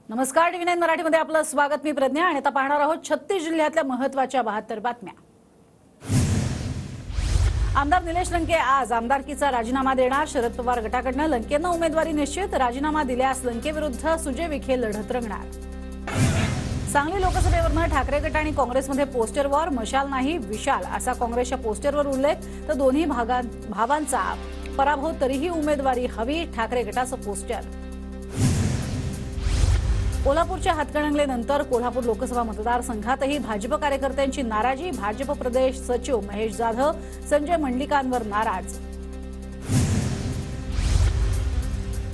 नमस्कार, टीव्ही 9 मराठीमध्ये आपलं स्वागत. मी प्रज्ञा आणि आता पाहणार आहोत 36 जिल्ह्यातल्या महत्त्वाच्या 72 बातम्या. आमदार निलेश लंके आज आमदारकीचा राजीनामा देणार. शरद पवार गटाकडून लंकेंना उमेदवारी निश्चित. राजीनामा दिल्यास लंके विरुद्ध सुजय विखे लढत रंगणार. सांगली लोकसभेवरनं ठाकरे गट आणि काँग्रेसमध्ये पोस्टर वॉर. मशाल नाही विशाल असा काँग्रेसच्या पोस्टरवर उल्लेख, तर दोन्ही भावांचा पराभव तरीही उमेदवारी हवी, ठाकरे गटाचं पोस्टर. कोल्हापूरच्या हातकणंगलेनंतर कोल्हापूर लोकसभा मतदारसंघातही भाजप कार्यकर्त्यांची नाराजी. भाजप प्रदेश सचिव महेश जाधव संजय मंडलिकांवर नाराज.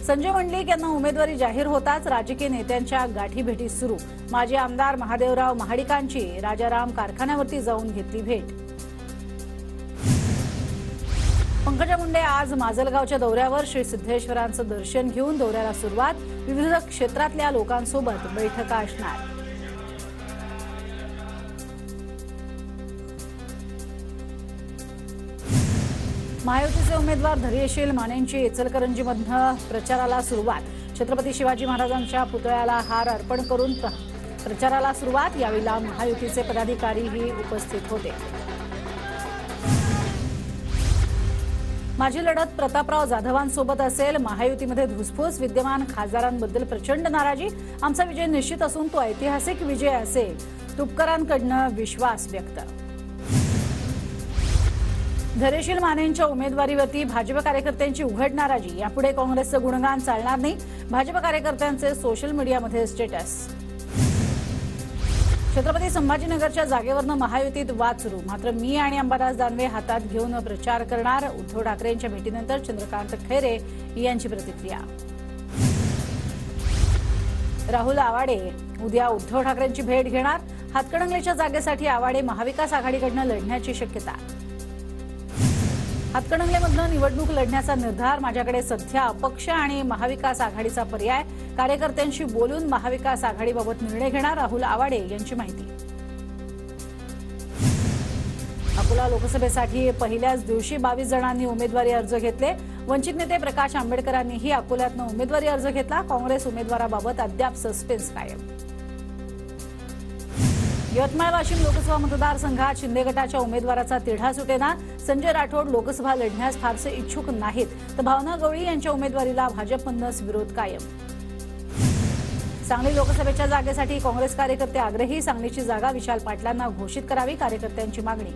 संजय मंडलिक यांना उमेदवारी जाहीर होताच राजकीय नेत्यांच्या गाठीभेटी सुरू. माजी आमदार महादेवराव महाडिकांची राजाराम कारखान्यावरती जाऊन घेतली भेट. पंकजा मुंडे आज माजलगावच्या दौऱ्यावर. श्री सिद्धेश्वरांचं दर्शन घेऊन दौऱ्याला सुरुवात. विविध क्षेत्रातल्या लोकांसोबत बैठका असणार. महायुतीचे उमेदवार धैर्यशील मानेंची इचलकरंजीमधनं प्रचाराला सुरुवात. छत्रपती शिवाजी महाराजांच्या पुतळ्याला हार अर्पण करून प्रचाराला सुरुवात. यावेळी महायुतीचे पदाधिकारीही उपस्थित होते. माझी लढत प्रतापराव जाधवांसोबत असेल. महायुतीमध्ये धुसफूस. विद्यमान खासदारांबद्दल प्रचंड नाराजी. आमचा विजय निश्चित असून तो ऐतिहासिक विजय असेल, तुपकरांकडनं विश्वास व्यक्त. धैर्यशील मानेंच्या उमेदवारीवरती भाजप कार्यकर्त्यांची उघड नाराजी. यापुढे काँग्रेसचं गुणगान चालणार नाही, भाजप कार्यकर्त्यांचे सोशल मीडियामध्ये स्टेटस. छत्रपती संभाजीनगरच्या जागेवरनं महायुतीत वाद सुरू. मात्र मी आणि अंबादास दानवे हातात घेऊन प्रचार करणार. उद्धव ठाकरेंच्या भेटीनंतर चंद्रकांत खैरे यांची प्रतिक्रिया. राहुल आवाडे उद्या उद्धव ठाकरेंची भेट घेणार. हातकणंगलेच्या जागेसाठी आवाडे महाविकास आघाडीकडून लढण्याची शक्यता. हातकणंगलेमधनं निवडणूक लढण्याचा निर्धार. माझ्याकडे सध्या अपक्ष आणि महाविकास आघाडीचा पर्याय. कार्यकर्त्यांशी बोलून महाविकास आघाडीबाबत निर्णय घेणार. राहुल आवाडे यांची माहिती. अकोला लोकसभेसाठी पहिल्याच दिवशी 22 जणांनी उमेदवारी अर्ज घेतले. वंचित नेते प्रकाश आंबेडकरांनीही अकोल्यातनं उमेदवारी अर्ज घेतला. काँग्रेस उमेदवाराबाबत अद्याप सस्पेन्स कायम. यवतमाळ वाशिम लोकसभा मतदारसंघात शिंदे गटाच्या उमेदवाराचा तिढा सुटेना. संजय राठोड लोकसभा लढण्यास फारसे इच्छुक नाहीत, तर भावना गवळी यांच्या उमेदवारीला भाजपमधूनच विरोध कायम. सांगली लोकसभेच्या जागेसाठी काँग्रेस कार्यकर्ते आग्रही. सांगलीची जागा विशाल पाटलांना घोषित करावी, कार्यकर्त्यांची मागणी.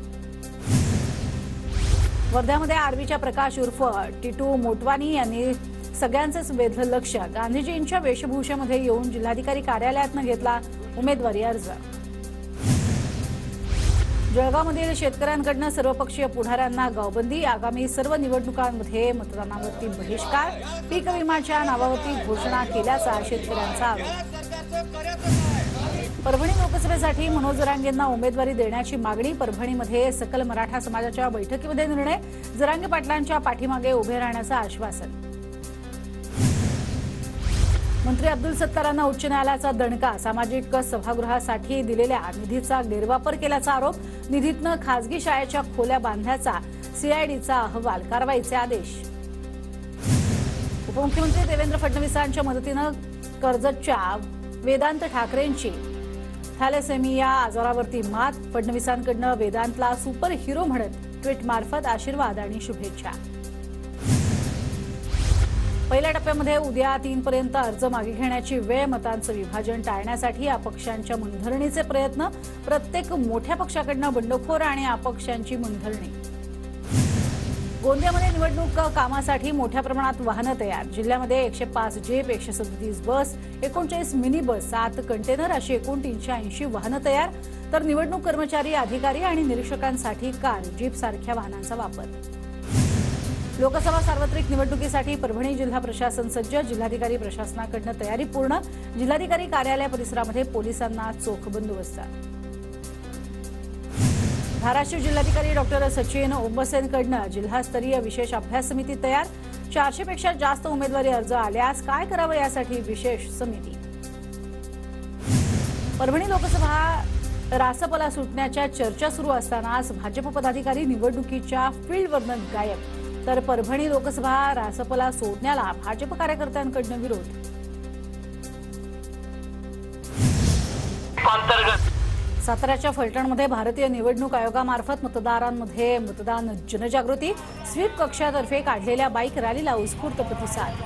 वर्ध्यामध्ये आर्वीच्या प्रकाश उर्फ टिटू मोटवानी यांनी सगळ्यांचेच वेधलं लक्ष. गांधीजींच्या वेशभूषेमध्ये येऊन जिल्हाधिकारी कार्यालयातनं घेतला उमेदवारी अर्ज. जळगावमधील शेतकऱ्यांकडून सर्वपक्षीय पुढाऱ्यांना गावबंदी. आगामी सर्व निवडणुकांमध्ये मतदानावरती बहिष्कार. पीक विम्याच्या नावावरती घोषणा केल्याचा शेतकऱ्यांचा आरोप. परभणी लोकसभेसाठी मनोज जरांगेंना उमेदवारी देण्याची मागणी. परभणीमध्ये सकल मराठा समाजाच्या बैठकीमध्ये निर्णय. जरांगे पाटलांच्या पाठीमागे उभे राहण्याचं आश्वासन. मंत्री अब्दुल सत्तारांना उच्च न्यायालयाचा दणका. सामाजिक सभागृहासाठी दिलेल्या निधीचा गैरवापर केल्याचा आरोप. निधीतनं खासगी शाळेच्या खोल्या बांधल्याचा सीआयडीचा अहवाल. कारवाईचे आदेश. उपमुख्यमंत्री देवेंद्र फडणवीसांच्या मदतीनं कर्जतच्या वेदांत ठाकरेंची थॅलेसेमिया आजारावरती मात. फडणवीसांकडनं वेदांतला सुपर हिरो म्हणत ट्विटमार्फत आशीर्वाद आणि शुभेच्छा. पहिल्या टप्प्यामध्ये उद्या 3 पर्यंत अर्ज मागे घेण्याची वेळ. मतांचं विभाजन टाळण्यासाठी अपक्षांच्या मनधरणीचे प्रयत्न. प्रत्येक मोठ्या पक्षाकडनं बंडखोर आणि अपक्षांची मनधरणी. गोंदियामध्ये निवडणूक कामासाठी मोठ्या प्रमाणात वाहनं तयार. जिल्ह्यामध्ये 105 जीप, 137 बस, 39 मिनी बस, 7 कंटेनर अशी एकूण 380 वाहनं तयार. तर निवडणूक कर्मचारी, अधिकारी आणि निरीक्षकांसाठी कार, जीप सारख्या वाहनांचा वापर. लोकसभा सार्वत्रिक निवडणुकीसाठी परभणी जिल्हा प्रशासन सज्ज. जिल्हाधिकारी प्रशासनाकडून तयारी पूर्ण. जिल्हाधिकारी कार्यालय परिसरामध्ये पोलिसांना चोख बंदोबस्त. धाराशिव जिल्हाधिकारी डॉक्टर सचिन ओंबसेंकडून जिल्हास्तरीय विशेष अभ्यास समिती तयार. 400 पेक्षा जास्त उमेदवारी अर्ज आल्यास काय करावं यासाठी विशेष समिती. परभणी लोकसभा रासपला सुटण्याच्या चर्चा सुरू असतानाच भाजप पदाधिकारी निवडणुकीच्या फील्डवरनं गायब. तर परभणी लोकसभा रासपला सोडण्याला भाजप कार्यकर्त्यांकडून विरोध. अंतर्गत साताऱ्याच्या फलटणमध्ये भारतीय निवडणूक आयोगामार्फत मतदारांमध्ये मतदान जनजागृती स्वीप कक्षातर्फे काढलेल्या बाईक रॅलीला उत्स्फूर्त प्रतिसाद।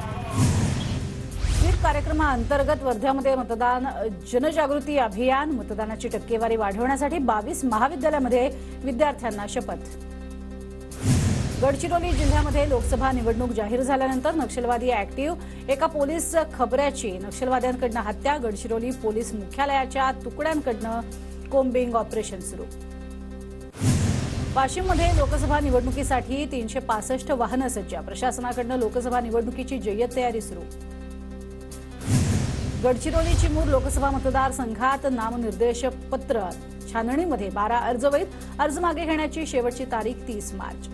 स्वीप कार्यक्रमाअंतर्गत वर्ध्यामध्ये मतदान जनजागृती अभियान, मतदानाची टक्केवारी वाढवण्यासाठी 22 महाविद्यालयामध्ये विद्यार्थ्यांना शपथ। गडचिरोली जिल्ह्यामध्ये लोकसभा निवडणूक जाहीर झाल्यानंतर नक्षलवादी ऍक्टिव्ह, एका पोलीस खबऱ्याची नक्षलवाद्यांकडून हत्या, गडचिरोली पोलीस मुख्यालयाच्या तुकड्यांकडून कोम्बिंग ऑपरेशन सुरू। वाशिममध्ये लोकसभा निवडणुकीसाठी 365 वाहनं सज्ज, प्रशासनाकडून लोकसभा निवडणुकीची जय्यत तयारी सुरू। गडचिरोली चिमूर लोकसभा मतदारसंघात नामनिर्देश पत्र छाननीमध्ये 12 अर्ज वैध, अर्ज मागे घेण्याची शेवटची तारीख 30 मार्च।